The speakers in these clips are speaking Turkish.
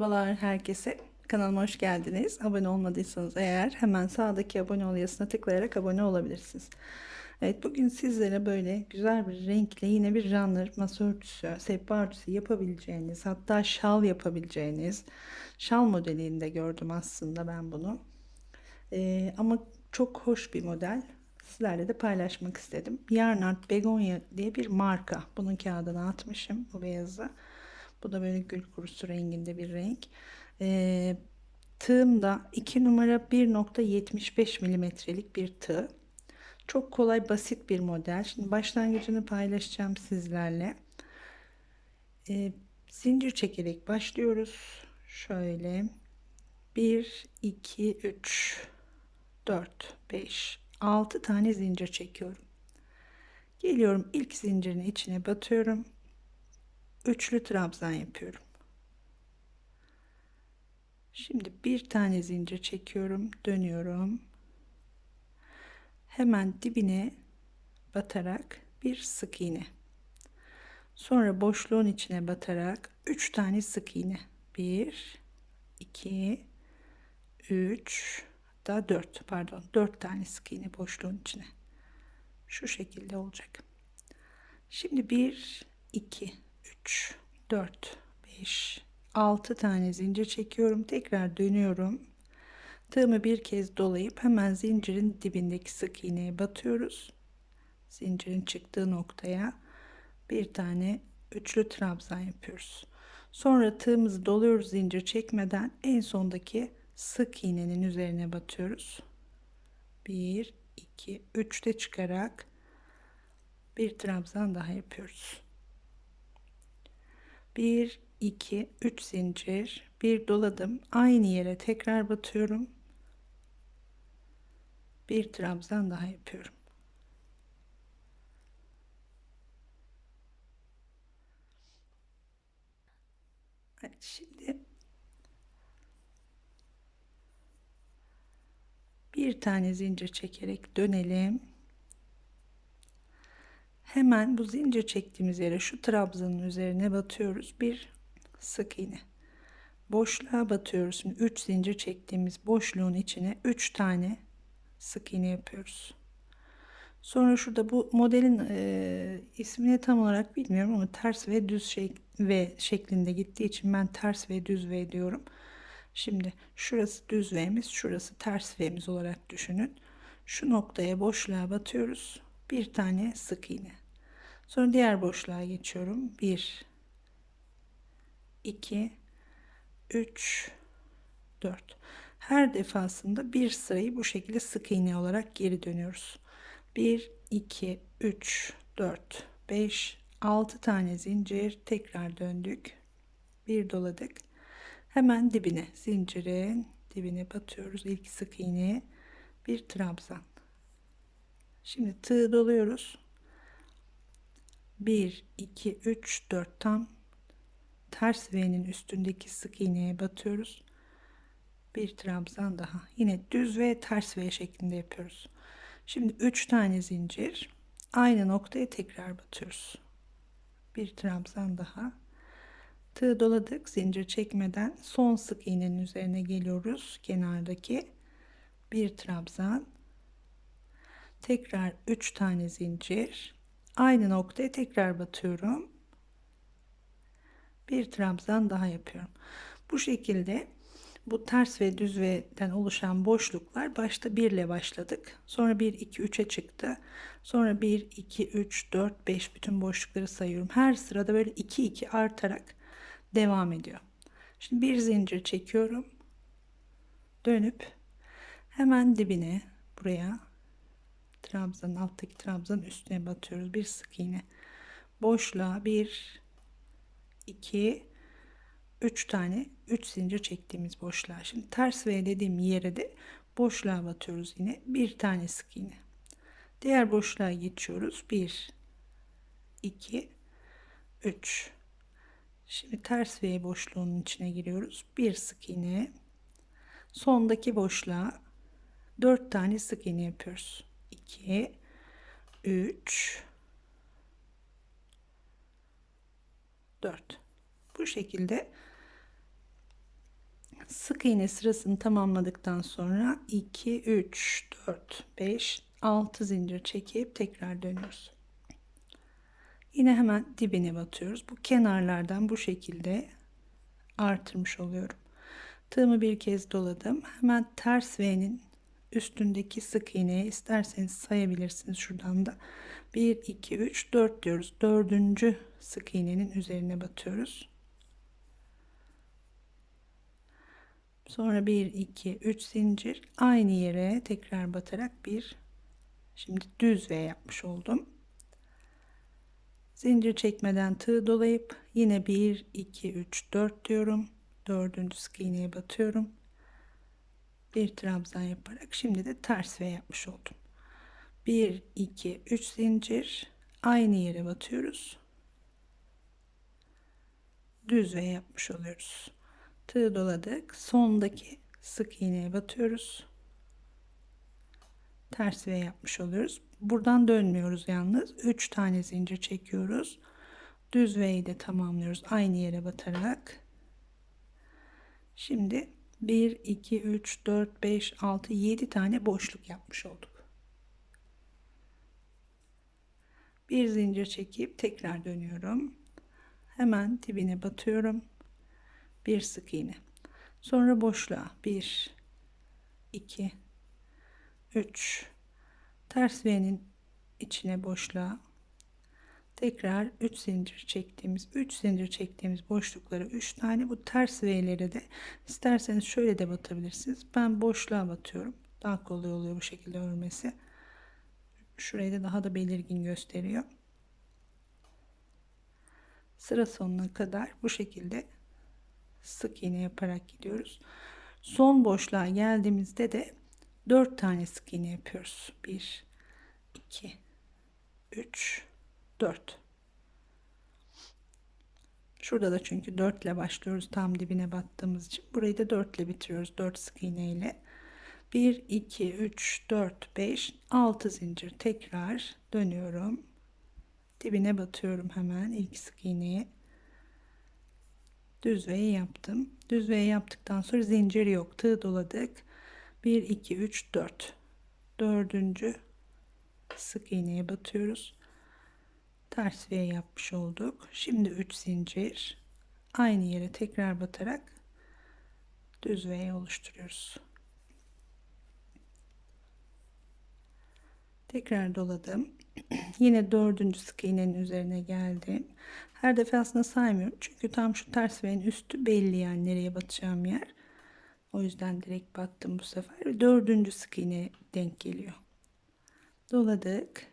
Merhabalar herkese. Kanalıma hoş geldiniz. Abone olmadıysanız eğer hemen sağdaki abone ol yazısına tıklayarak abone olabilirsiniz. Evet, bugün sizlere böyle güzel bir renkle yine bir runner, masa örtüsü, sehpa örtüsü yapabileceğiniz, hatta şal yapabileceğiniz şal modelinde gördüm aslında ben bunu. Ama çok hoş bir model. Sizlerle de paylaşmak istedim. Yarnart Begonya diye bir marka. Bunun kağıdını atmışım, bu beyazı. Bu da böyle gül kurusu renginde bir renk. Ee, Tığım da 2 numara 1,75 milimetrelik bir tığ. Çok kolay, basit bir model. Şimdi başlangıcını paylaşacağım sizlerle. Zincir çekerek başlıyoruz. Şöyle 1, 2, 3, 4, 5, 6 tane zincir çekiyorum. Geliyorum, ilk zincirin içine batıyorum. Üçlü trabzan yapıyorum. Şimdi bir tane zincir çekiyorum, dönüyorum. Hemen dibine batarak bir sık iğne. Sonra boşluğun içine batarak 3 tane sık iğne. 1, 2, 3, hatta 4, pardon, 4 tane sık iğne boşluğun içine. Şu şekilde olacak. Şimdi 1, 2, 3, 4, 5, 6 tane zincir çekiyorum. Tekrar dönüyorum. Tığımı bir kez dolayıp hemen zincirin dibindeki sık iğneye batıyoruz. Zincirin çıktığı noktaya bir tane üçlü trabzan yapıyoruz. Sonra tığımızı doluyoruz zincir çekmeden, en sondaki sık iğnenin üzerine batıyoruz. 1, 2, 3 de çıkarak bir trabzan daha yapıyoruz. 1, 2, 3 zincir, bir doladım, aynı yere tekrar batıyorum, bir trabzan daha yapıyorum. Evet, şimdi bir tane zincir çekerek dönelim. Hemen bu zincir çektiğimiz yere, şu trabzanın üzerine batıyoruz, bir sık iğne. Boşluğa batıyoruz. Şimdi 3 zincir çektiğimiz boşluğun içine 3 tane sık iğne yapıyoruz. Sonra şurada, bu modelin ismini tam olarak bilmiyorum ama ters ve düz V şeklinde gittiği için ben ters ve düz V diyorum. Şimdi şurası düz V'miz, şurası ters V'miz olarak düşünün. Şu noktaya, boşluğa batıyoruz. Bir tane sık iğne. Sonra diğer boşluğa geçiyorum. 1, 2, 3, 4. Her defasında bir sırayı bu şekilde sık iğne olarak geri dönüyoruz. 1, 2, 3, 4, 5, 6 tane zincir, tekrar döndük. Bir doladık. Hemen dibine, zincirin dibine batıyoruz. İlk sık iğneye bir trabzan. Şimdi tığ doluyoruz. 1, 2, 3, 4, tam ters V'nin üstündeki sık iğneye batıyoruz. Bir trabzan daha. Yine düz ve ters V şeklinde yapıyoruz. Şimdi 3 tane zincir, aynı noktaya tekrar batıyoruz. Bir trabzan daha. Tığ doladık, zincir çekmeden son sık iğnenin üzerine geliyoruz. Kenardaki bir trabzan. Tekrar 3 tane zincir, aynı noktaya tekrar batıyorum. Bir trabzan daha yapıyorum. Bu şekilde bu ters ve düz V'den oluşan boşluklar, başta 1 ile başladık. Sonra 1, 2, 3'e çıktı. Sonra 1, 2, 3, 4, 5, bütün boşlukları sayıyorum. Her sırada böyle 2, 2 artarak devam ediyor. Şimdi bir zincir çekiyorum. Dönüp hemen dibine, buraya trabzanın, alttaki trabzanın üstüne batıyoruz. Bir sık iğne. Boşluğa 1, 2, 3 tane 3 zincir çektiğimiz boşluğa, şimdi ters V dediğim yere de boşluğa batıyoruz, yine bir tane sık iğne. Diğer boşluğa geçiyoruz. 1, 2, 3. Şimdi ters V boşluğunun içine giriyoruz. Bir sık iğne. Sondaki boşluğa 4 tane sık iğne yapıyoruz. 2, 3, 4. Bu şekilde Sık iğne sırasını tamamladıktan sonra 2 3 4 5 6 zincir çekip tekrar dönüyoruz. Yine hemen dibine batıyoruz. Bu kenarlardan bu şekilde artırmış oluyorum. Tığımı bir kez doladım. Hemen ters V'nin üstündeki sık iğneye isterseniz sayabilirsiniz şuradan da. 1 2 3 4 diyoruz. Dördüncü sık iğnenin üzerine batıyoruz. Sonra 1 2 3 zincir, aynı yere tekrar batarak bir, şimdi düz V yapmış oldum. Zincir çekmeden tığ dolayıp yine 1 2 3 4 diyorum. Dördüncü sık iğneye batıyorum. Bir trabzan yaparak şimdi de ters V yapmış oldum. 1 2 3 zincir, aynı yere batıyoruz. Düz V yapmış oluyoruz. Tığ doladık. Sondaki sık iğneye batıyoruz. Ters V yapmış oluyoruz. Buradan dönmüyoruz yalnız. 3 tane zincir çekiyoruz. Düz V'yi de tamamlıyoruz aynı yere batarak. Şimdi 1 2 3 4 5 6 7 tane boşluk yapmış olduk. Bir zincir çekip tekrar dönüyorum. Hemen dibine batıyorum. Bir sık iğne. Sonra boşluğa 1 2 3, ters V'nin içine boşluğa tekrar 3 zincir çektiğimiz boşluklara 3 tane, bu ters V'lere de isterseniz şöyle de batabilirsiniz. Ben boşluğa batıyorum. Daha kolay oluyor bu şekilde örmesi. Şurayı da daha da belirgin gösteriyor. Sıra sonuna kadar bu şekilde sık iğne yaparak gidiyoruz. Son boşluğa geldiğimizde de 4 tane sık iğne yapıyoruz. 1 2 3 4. Şurada da çünkü 4 ile başlıyoruz tam dibine battığımız için. Burayı da 4 ile bitiriyoruz. 4 sık iğne ile. 1 2 3 4 5 6 zincir, tekrar dönüyorum. Dibine batıyorum hemen ilk sık iğneye. Düz V yaptım. Düz V yaptıktan sonra zincir yok. Tığ doladık. 1 2 3 4. Dördüncü sık iğneye batıyoruz. Ters V yapmış olduk. Şimdi 3 zincir, aynı yere tekrar batarak düz V oluşturuyoruz. Tekrar doladım. Yine dördüncü sık iğnenin üzerine geldim. Her defasında saymıyorum çünkü tam şu ters V'nin üstü belli, yani nereye batacağım yer. O yüzden direkt battım bu sefer. Dördüncü sık iğne denk geliyor. Doladık.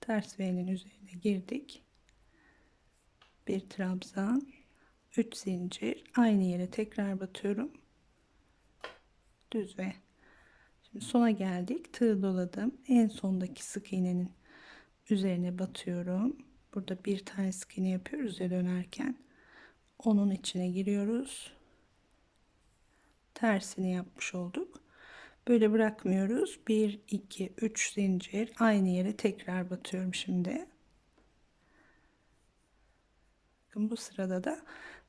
Ters V'nin üzerine girdik. Bir trabzan, 3 zincir, aynı yere tekrar batıyorum. Düz V. Şimdi sona geldik. Tığ doladım. En sondaki sık iğnenin üzerine batıyorum. Burada bir tane sık iğne yapıyoruz ya dönerken. Onun içine giriyoruz. Tersini yapmış olduk. Böyle bırakmıyoruz. 1 2 3 zincir, aynı yere tekrar batıyorum şimdi. Bakın bu sırada da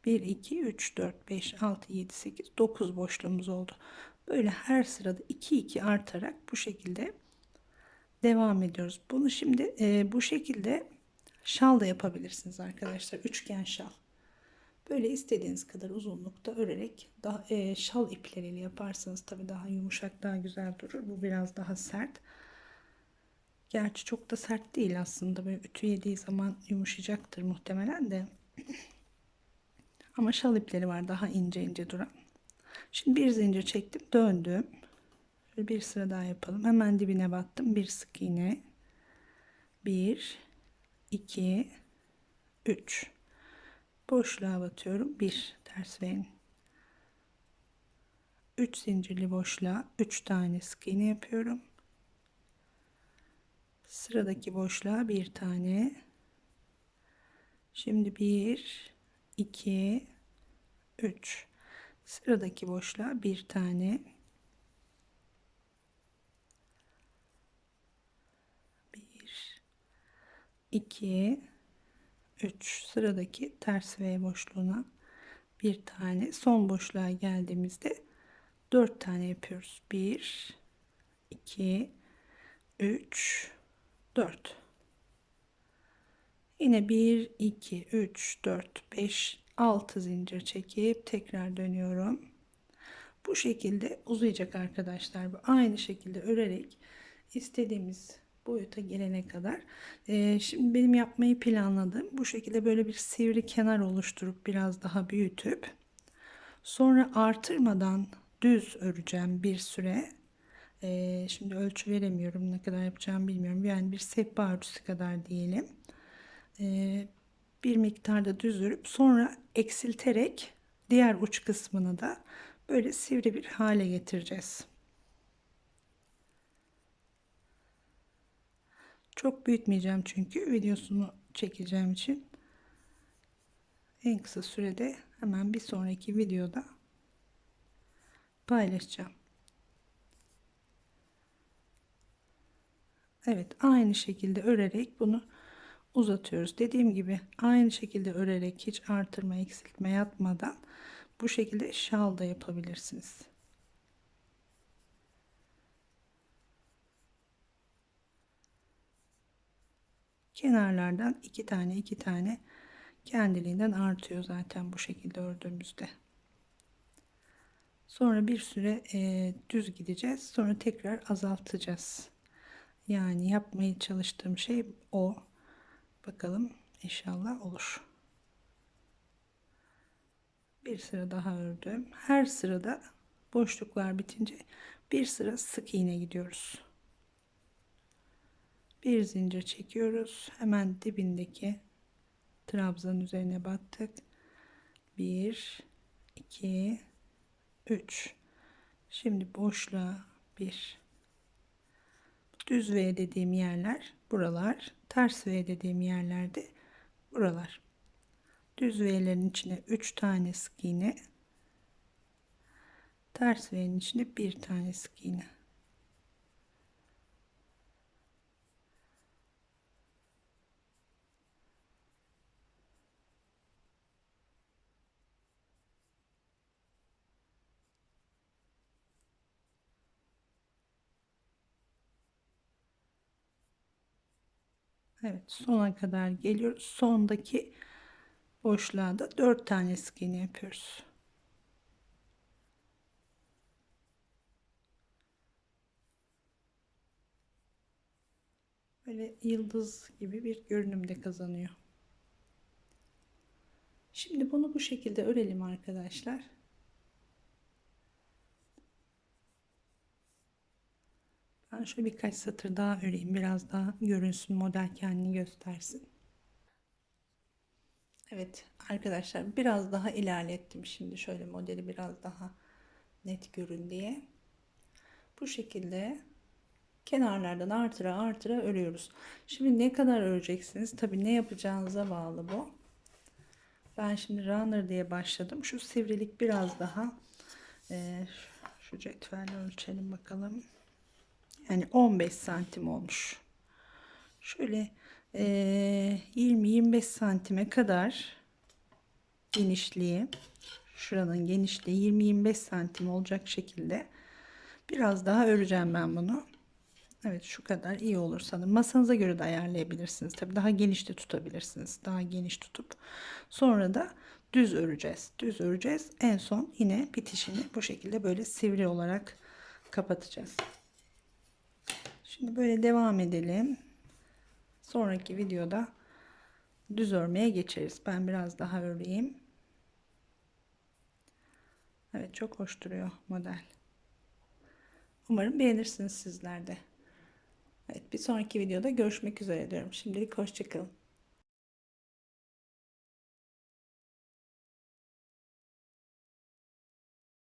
1 2 3 4 5 6 7 8 9 boşluğumuz oldu. Böyle her sırada 2 2 artarak bu şekilde devam ediyoruz. Bunu şimdi bu şekilde şal da yapabilirsiniz arkadaşlar. Üçgen şal. Böyle istediğiniz kadar uzunlukta örerek daha, şal ipleriyle yaparsanız tabii daha yumuşak, daha güzel durur. Bu biraz daha sert. Gerçi çok da sert değil aslında. Böyle ütü yediği zaman yumuşayacaktır muhtemelen de. Ama şal ipleri var daha ince ince duran. Şimdi bir zincir çektim, döndüm. Şöyle bir sıra daha yapalım. Hemen dibine battım. Bir sık iğne. 1 2 3. Boşluğa batıyorum. 1 ters V'nin. 3 zincirli boşluğa 3 tane sık iğne yapıyorum. Sıradaki boşluğa bir tane. Şimdi 1 2 3. Sıradaki boşluğa bir tane. 1 2 3. Sıradaki ters V boşluğuna bir tane, son boşluğa geldiğimizde 4 tane yapıyoruz. 1 2 3 4. Yine 1 2 3 4 5 6 zincir çekip tekrar dönüyorum. Bu şekilde uzayacak arkadaşlar. Bu aynı şekilde örerek istediğimiz boyuta gelene kadar. Şimdi benim yapmayı planladığım bu şekilde böyle bir sivri kenar oluşturup biraz daha büyütüp sonra artırmadan düz öreceğim bir süre. Şimdi ölçü veremiyorum, ne kadar yapacağımı bilmiyorum. Yani bir sehpa örtüsü kadar diyelim. Bir miktarda düz örüp sonra eksilterek diğer uç kısmını da böyle sivri bir hale getireceğiz. Çok büyütmeyeceğim çünkü videosunu çekeceğim için. En kısa sürede hemen bir sonraki videoda paylaşacağım. Evet, aynı şekilde örerek bunu uzatıyoruz. Dediğim gibi aynı şekilde örerek hiç artırma eksiltme yapmadan bu şekilde şal da yapabilirsiniz. Kenarlardan iki tane kendiliğinden artıyor zaten bu şekilde ördüğümüzde. Sonra bir süre düz gideceğiz. Sonra tekrar azaltacağız. Yani yapmaya çalıştığım şey o. Bakalım inşallah olur. Bir sıra daha ördüm. Her sırada boşluklar bitince bir sıra sık iğne gidiyoruz. Bir zincir çekiyoruz. Hemen dibindeki trabzanın üzerine battık. 1 2 3. Şimdi boşluğa 1. Düz V dediğim yerler buralar. Ters V dediğim yerlerde buralar. Düz V'lerin içine 3 tane sık iğne. Ters V'nin içine 1 tane sık iğne. Evet, sona kadar geliyoruz. Sondaki boşluğa da 4 tane sık iğne yapıyoruz. Böyle yıldız gibi bir görünümde kazanıyor. Şimdi bunu bu şekilde örelim arkadaşlar. Ben şöyle birkaç satır daha öreyim. Biraz daha görünsün, model kendini göstersin. Evet arkadaşlar, biraz daha ilerlettim. Şimdi şöyle modeli biraz daha net görün diye. Bu şekilde kenarlardan artıra örüyoruz. Şimdi ne kadar öreceksiniz? Tabii ne yapacağınıza bağlı bu. Ben şimdi runner diye başladım. Şu sivrilik biraz daha şu cetvelle ölçelim bakalım. Yani 15 santim olmuş. Şöyle 20-25 santime kadar genişliği, şuranın genişliği 20-25 santim olacak şekilde biraz daha öreceğim ben bunu. Evet, şu kadar iyi olur sanırım. Masanıza göre de ayarlayabilirsiniz. Tabii daha geniş de tutabilirsiniz. Daha geniş tutup sonra da düz öreceğiz. Düz öreceğiz. En son yine bitişini bu şekilde böyle sivri olarak kapatacağız. Şimdi böyle devam edelim. Sonraki videoda düz örmeye geçeriz. Ben biraz daha öreyim. Evet, çok hoş duruyor model. Umarım beğenirsiniz sizler de. Evet, bir sonraki videoda görüşmek üzere diyorum. Şimdilik hoşça kalın.